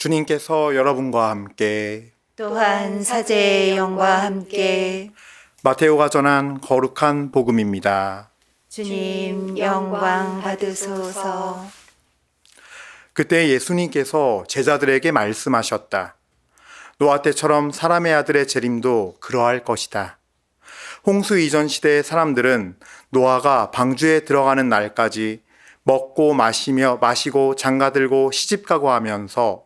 주님께서 여러분과 함께 또한 사제의 영과 함께 마테오가 전한 거룩한 복음입니다. 주님 영광 받으소서. 그때 예수님께서 제자들에게 말씀하셨다. 노아 때처럼 사람의 아들의 재림도 그러할 것이다. 홍수 이전 시대의 사람들은 노아가 방주에 들어가는 날까지 먹고 마시고 장가들고 시집가고 하면서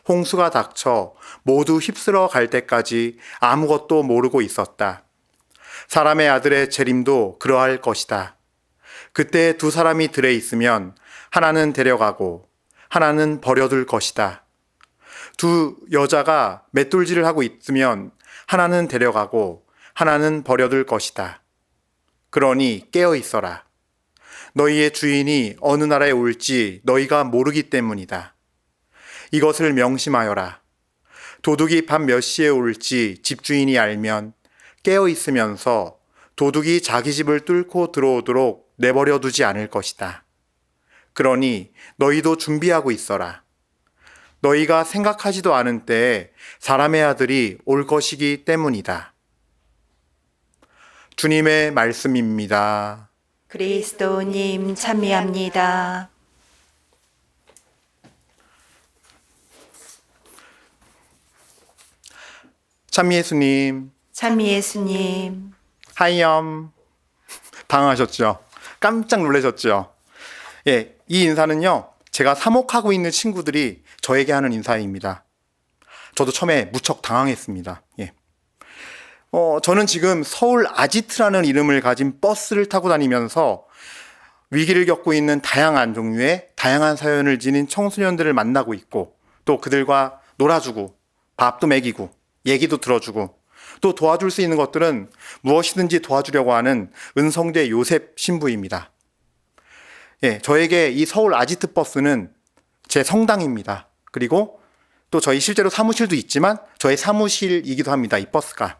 홍수가 닥쳐 모두 휩쓸어 갈 때까지 아무것도 모르고 있었다. 사람의 아들의 재림도 그러할 것이다. 그때 두 사람이 들에 있으면 하나는 데려가고 하나는 버려둘 것이다. 두 여자가 맷돌질을 하고 있으면 하나는 데려가고 하나는 버려둘 것이다. 그러니 깨어 있어라. 너희의 주인이 어느 나라에 올지 너희가 모르기 때문이다. 이것을 명심하여라. 도둑이 밤 몇 시에 올지 집주인이 알면 깨어 있으면서 도둑이 자기 집을 뚫고 들어오도록 내버려 두지 않을 것이다. 그러니 너희도 준비하고 있어라. 너희가 생각하지도 않은 때에 사람의 아들이 올 것이기 때문이다. 주님의 말씀입니다. 그리스도님 찬미합니다. 찬미 예수님, 찬미 예수님. 하이엄. 당황하셨죠? 깜짝 놀라셨죠? 예, 이 인사는요, 제가 사목하고 있는 친구들이 저에게 하는 인사입니다. 저도 처음에 무척 당황했습니다. 예. 저는 지금 서울 아지트라는 이름을 가진 버스를 타고 다니면서 위기를 겪고 있는 다양한 종류의 다양한 사연을 지닌 청소년들을 만나고 있고, 또 그들과 놀아주고, 밥도 먹이고, 얘기도 들어주고, 또 도와줄 수 있는 것들은 무엇이든지 도와주려고 하는 은성대 요셉 신부입니다. 예, 저에게 이 서울 아지트 버스는 제 성당입니다. 그리고 또 저희 실제로 사무실도 있지만 저의 사무실이기도 합니다. 이 버스가.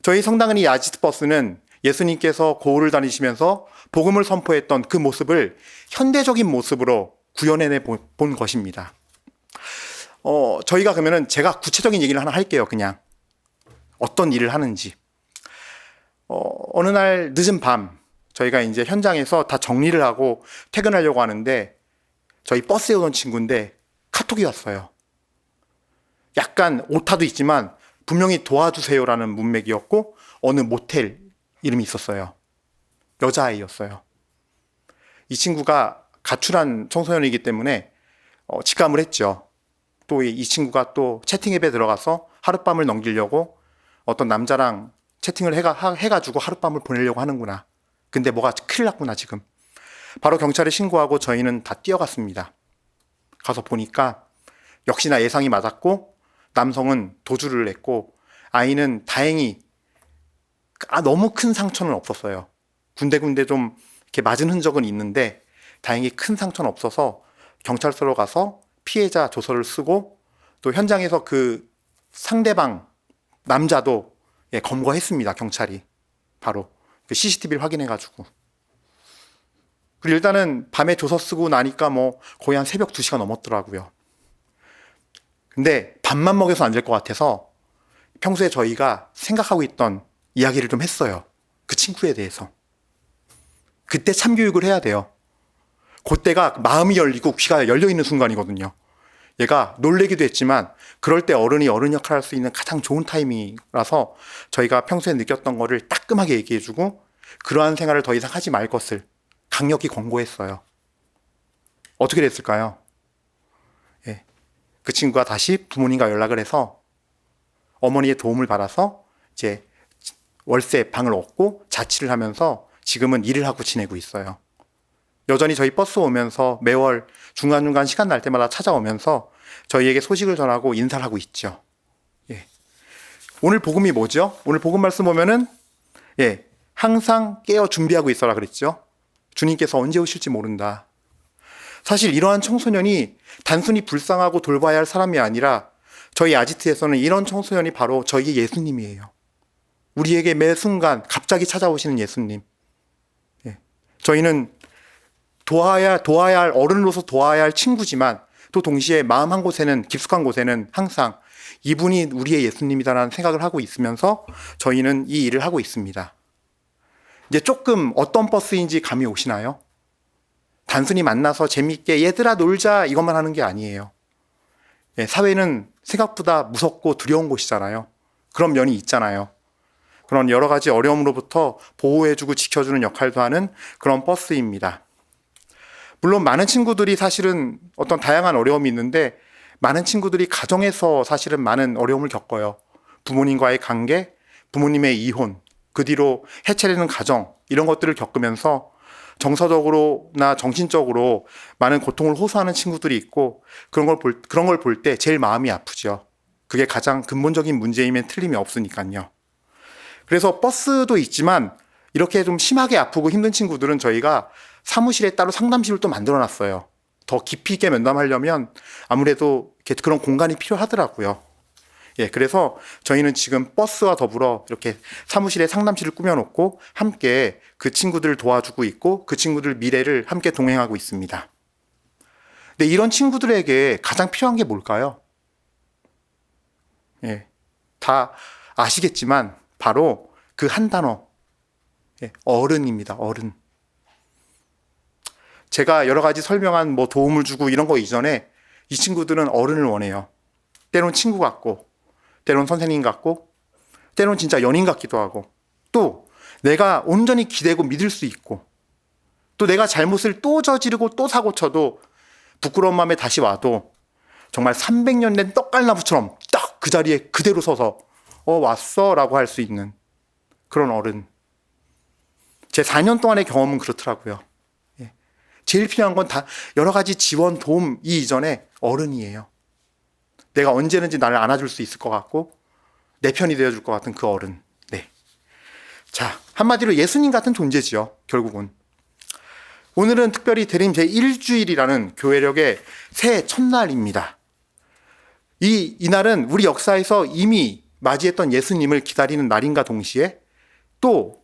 저희 성당은 이 아지트 버스는 예수님께서 고을을 다니시면서 복음을 선포했던 그 모습을 현대적인 모습으로 구현해내 본 것입니다. 저희가 그러면은 제가 구체적인 얘기를 하나 할게요. 그냥 어떤 일을 하는지. 어느 날 늦은 밤 저희가 이제 현장에서 다 정리를 하고 퇴근하려고 하는데 저희 버스에 오던 친구인데 카톡이 왔어요. 약간 오타도 있지만 분명히 도와주세요라는 문맥이었고 어느 모텔 이름이 있었어요. 여자아이였어요. 이 친구가 가출한 청소년이기 때문에 직감을 했죠. 또 이 친구가 또 채팅 앱에 들어가서 하룻밤을 넘기려고 어떤 남자랑 채팅을 해가지고 하룻밤을 보내려고 하는구나. 근데 뭐가 큰일 났구나 지금. 바로 경찰에 신고하고 저희는 다 뛰어갔습니다. 가서 보니까 역시나 예상이 맞았고 남성은 도주를 했고 아이는 다행히 너무 큰 상처는 없었어요. 군데군데 좀 이렇게 맞은 흔적은 있는데 다행히 큰 상처는 없어서 경찰서로 가서 피해자 조서를 쓰고 또 현장에서 그 상대방 남자도 검거했습니다. 경찰이 바로 그 CCTV를 확인해가지고. 그리고 일단은 밤에 조서 쓰고 나니까 뭐 거의 한 새벽 2시가 넘었더라고요. 근데 밥만 먹여서 안 될 것 같아서 평소에 저희가 생각하고 있던 이야기를 좀 했어요. 그 친구에 대해서. 그때 참교육을 해야 돼요. 그때가 마음이 열리고 귀가 열려있는 순간이거든요. 얘가 놀래기도 했지만 그럴 때 어른이 어른 역할을 할 수 있는 가장 좋은 타이밍이라서 저희가 평소에 느꼈던 거를 따끔하게 얘기해주고 그러한 생활을 더 이상 하지 말 것을 강력히 권고했어요. 어떻게 됐을까요? 예. 그 친구가 다시 부모님과 연락을 해서 어머니의 도움을 받아서 이제 월세 방을 얻고 자취를 하면서 지금은 일을 하고 지내고 있어요. 여전히 저희 버스 오면서 매월 중간중간 시간 날 때마다 찾아오면서 저희에게 소식을 전하고 인사를 하고 있죠. 예. 오늘 복음이 뭐죠? 오늘 복음 말씀 보면은 항상 깨어 준비하고 있어라 그랬죠. 주님께서 언제 오실지 모른다. 사실 이러한 청소년이 단순히 불쌍하고 돌봐야 할 사람이 아니라 저희 아지트에서는 이런 청소년이 바로 저희 예수님이에요. 우리에게 매 순간 갑자기 찾아오시는 예수님. 저희는 도와야 할 어른으로서 도와야 할 친구지만 또 동시에 마음 한 곳에는, 깊숙한 곳에는 항상 이분이 우리의 예수님이다라는 생각을 하고 있으면서 저희는 이 일을 하고 있습니다. 이제 조금 어떤 버스인지 감이 오시나요? 단순히 만나서 재미있게 얘들아 놀자 이것만 하는 게 아니에요. 예, 사회는 생각보다 무섭고 두려운 곳이잖아요. 그런 면이 있잖아요. 그런 여러 가지 어려움으로부터 보호해주고 지켜주는 역할도 하는 그런 버스입니다. 물론 많은 친구들이 사실은 어떤 다양한 어려움이 있는데 많은 친구들이 가정에서 사실은 많은 어려움을 겪어요. 부모님과의 관계, 부모님의 이혼, 그 뒤로 해체되는 가정 이런 것들을 겪으면서 정서적으로나 정신적으로 많은 고통을 호소하는 친구들이 있고 그런 걸 볼 때 제일 마음이 아프죠. 그게 가장 근본적인 문제이면 틀림이 없으니까요. 그래서 버스도 있지만 이렇게 좀 심하게 아프고 힘든 친구들은 저희가 사무실에 따로 상담실을 또 만들어 놨어요. 더 깊이 있게 면담하려면 아무래도 이렇게 그런 공간이 필요하더라고요. 예, 그래서 저희는 지금 버스와 더불어 이렇게 사무실에 상담실을 꾸며놓고 함께 그 친구들을 도와주고 있고 그 친구들 미래를 함께 동행하고 있습니다. 근데 이런 친구들에게 가장 필요한 게 뭘까요? 예, 다 아시겠지만 바로 그 한 단어, 예, 어른입니다. 어른. 제가 여러 가지 설명한 뭐 도움을 주고 이런 거 이전에 이 친구들은 어른을 원해요. 때론 친구 같고, 때론 선생님 같고, 때론 진짜 연인 같기도 하고, 또 내가 온전히 기대고 믿을 수 있고, 또 내가 잘못을 또 저지르고 또 사고 쳐도 부끄러운 마음에 다시 와도 정말 300년 된 떡갈나무처럼 딱 그 자리에 그대로 서서 왔어 라고 할 수 있는 그런 어른. 제 4년 동안의 경험은 그렇더라고요. 예. 제일 필요한 건 다 여러 가지 지원, 도움 이전에 어른이에요. 내가 언제든지 나를 안아줄 수 있을 것 같고 내 편이 되어줄 것 같은 그 어른. 네. 자, 한마디로 예수님 같은 존재지요. 결국은. 오늘은 특별히 대림 제1주일이라는 교회력의 새해 첫날입니다. 이날은 우리 역사에서 이미 맞이했던 예수님을 기다리는 날인가 동시에 또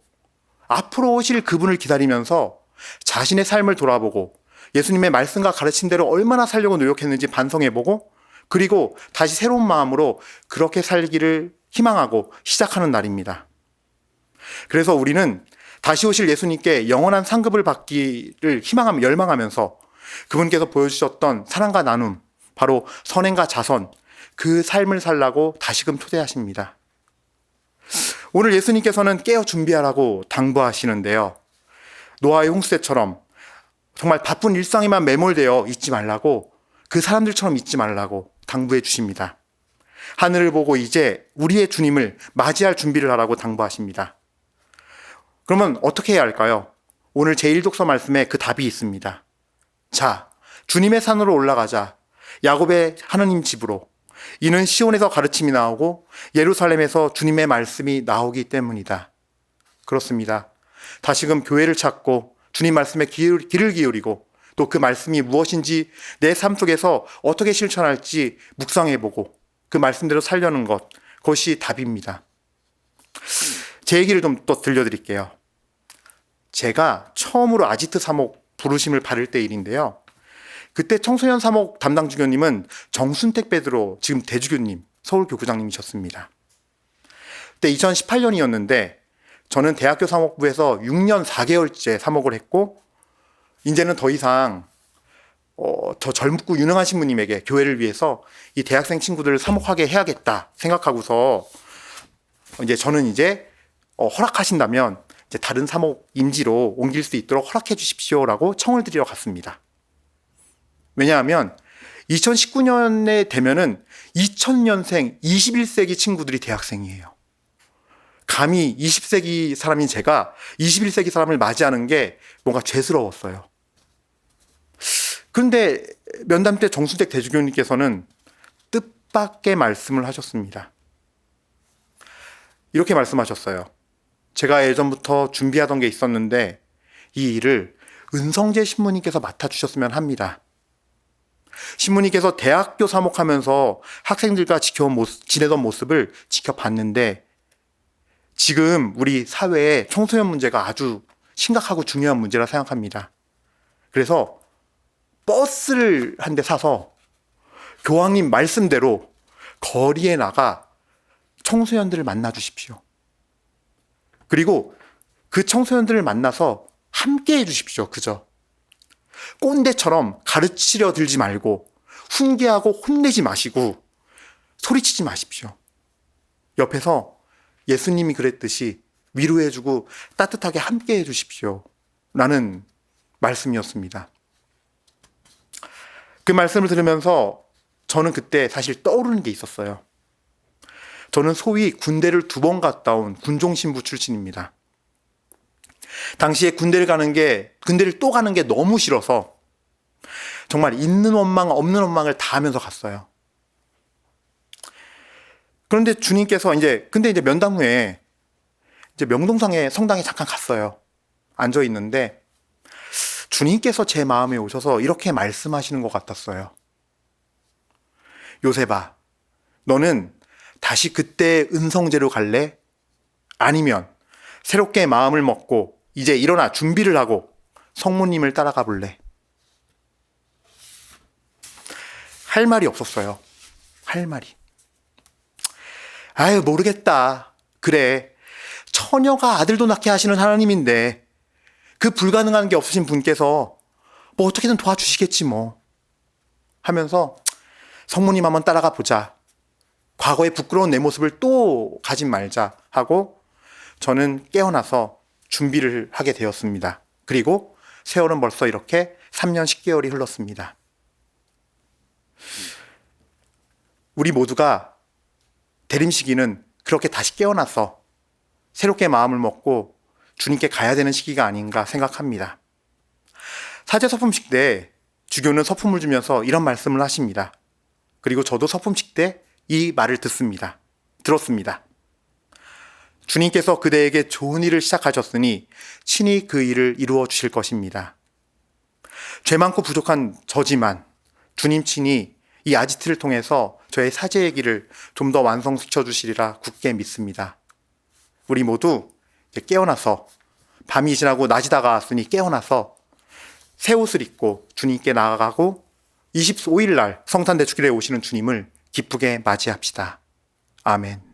앞으로 오실 그분을 기다리면서 자신의 삶을 돌아보고 예수님의 말씀과 가르침대로 얼마나 살려고 노력했는지 반성해보고 그리고 다시 새로운 마음으로 그렇게 살기를 희망하고 시작하는 날입니다. 그래서 우리는 다시 오실 예수님께 영원한 상급을 받기를 열망하면서 그분께서 보여주셨던 사랑과 나눔, 바로 선행과 자선, 그 삶을 살라고 다시금 초대하십니다. 오늘 예수님께서는 깨어 준비하라고 당부하시는데요. 노아의 홍수대처럼 정말 바쁜 일상에만 매몰되어 있지 말라고, 그 사람들처럼 있지 말라고 당부해 주십니다. 하늘을 보고 이제 우리의 주님을 맞이할 준비를 하라고 당부하십니다. 그러면 어떻게 해야 할까요? 오늘 제1독서 말씀에 그 답이 있습니다. 자, 주님의 산으로 올라가자. 야곱의 하느님 집으로. 이는 시온에서 가르침이 나오고 예루살렘에서 주님의 말씀이 나오기 때문이다. 그렇습니다. 다시금 교회를 찾고 주님 말씀에 귀를 기울이고 또 그 말씀이 무엇인지 내 삶 속에서 어떻게 실천할지 묵상해보고 그 말씀대로 살려는 것, 그것이 답입니다. 제 얘기를 좀 또 들려드릴게요. 제가 처음으로 아지트 사목 부르심을 받을 때 일인데요. 그때 청소년 사목 담당 주교님은 정순택 베드로, 지금 대주교님, 서울교구장님이셨습니다. 그때 2018년이었는데 저는 대학교 사목부에서 6년 4개월째 사목을 했고 이제는 더 이상 저 젊고 유능한 신부님에게 교회를 위해서 이 대학생 친구들을 사목하게 해야겠다 생각하고서 저는 허락하신다면 이제 다른 사목 임지로 옮길 수 있도록 허락해 주십시오라고 청을 드리러 갔습니다. 왜냐하면 2019년에 되면은 2000년생 21세기 친구들이 대학생이에요. 감히 20세기 사람인 제가 21세기 사람을 맞이하는 게 뭔가 죄스러웠어요. 그런데 면담 때 정순택 대주교님께서는 뜻밖의 말씀을 하셨습니다. 이렇게 말씀하셨어요. 제가 예전부터 준비하던 게 있었는데 이 일을 은성재 신부님께서 맡아주셨으면 합니다. 신부님께서 대학교 사목하면서 학생들과 지내던 모습을 지켜봤는데 지금 우리 사회의 청소년 문제가 아주 심각하고 중요한 문제라 생각합니다. 그래서 버스를 한 대 사서 교황님 말씀대로 거리에 나가 청소년들을 만나 주십시오. 그리고 그 청소년들을 만나서 함께 해 주십시오. 그저 꼰대처럼 가르치려 들지 말고 훈계하고 혼내지 마시고 소리치지 마십시오. 옆에서 예수님이 그랬듯이 위로해주고 따뜻하게 함께 해주십시오. 라는 말씀이었습니다. 그 말씀을 들으면서 저는 그때 사실 떠오르는 게 있었어요. 저는 소위 군대를 2번 갔다 온 군종신부 출신입니다. 당시에 군대를 또 가는 게 너무 싫어서 정말 있는 원망 없는 원망을 다 하면서 갔어요. 그런데 주님께서 근데 면담 후에 명동상의 성당에 잠깐 갔어요. 앉아 있는데 주님께서 제 마음에 오셔서 이렇게 말씀하시는 것 같았어요. 요셉아, 너는 다시 그때 은성제로 갈래? 아니면 새롭게 마음을 먹고 이제 일어나 준비를 하고 성모님을 따라가 볼래? 할 말이 없었어요. 할 말이. 아유, 모르겠다. 그래. 처녀가 아들도 낳게 하시는 하나님인데 그 불가능한 게 없으신 분께서 뭐 어떻게든 도와주시겠지 뭐 하면서 성모님 한번 따라가 보자. 과거의 부끄러운 내 모습을 또 가지 말자 하고 저는 깨어나서 준비를 하게 되었습니다. 그리고 세월은 벌써 이렇게 3년 10개월이 흘렀습니다. 우리 모두가 대림 시기는 그렇게 다시 깨어나서 새롭게 마음을 먹고 주님께 가야 되는 시기가 아닌가 생각합니다. 사제 서품식 때 주교는 서품을 주면서 이런 말씀을 하십니다. 그리고 저도 서품식 때 이 말을 들었습니다. 주님께서 그대에게 좋은 일을 시작하셨으니 친히 그 일을 이루어 주실 것입니다. 죄 많고 부족한 저지만 주님 친히 이 아지트를 통해서 저의 사제의 길을 좀 더 완성시켜 주시리라 굳게 믿습니다. 우리 모두 이제 깨어나서 밤이 지나고 낮이 다가왔으니 깨어나서 새 옷을 입고 주님께 나아가고 25일 날 성탄대축일에 오시는 주님을 기쁘게 맞이합시다. 아멘.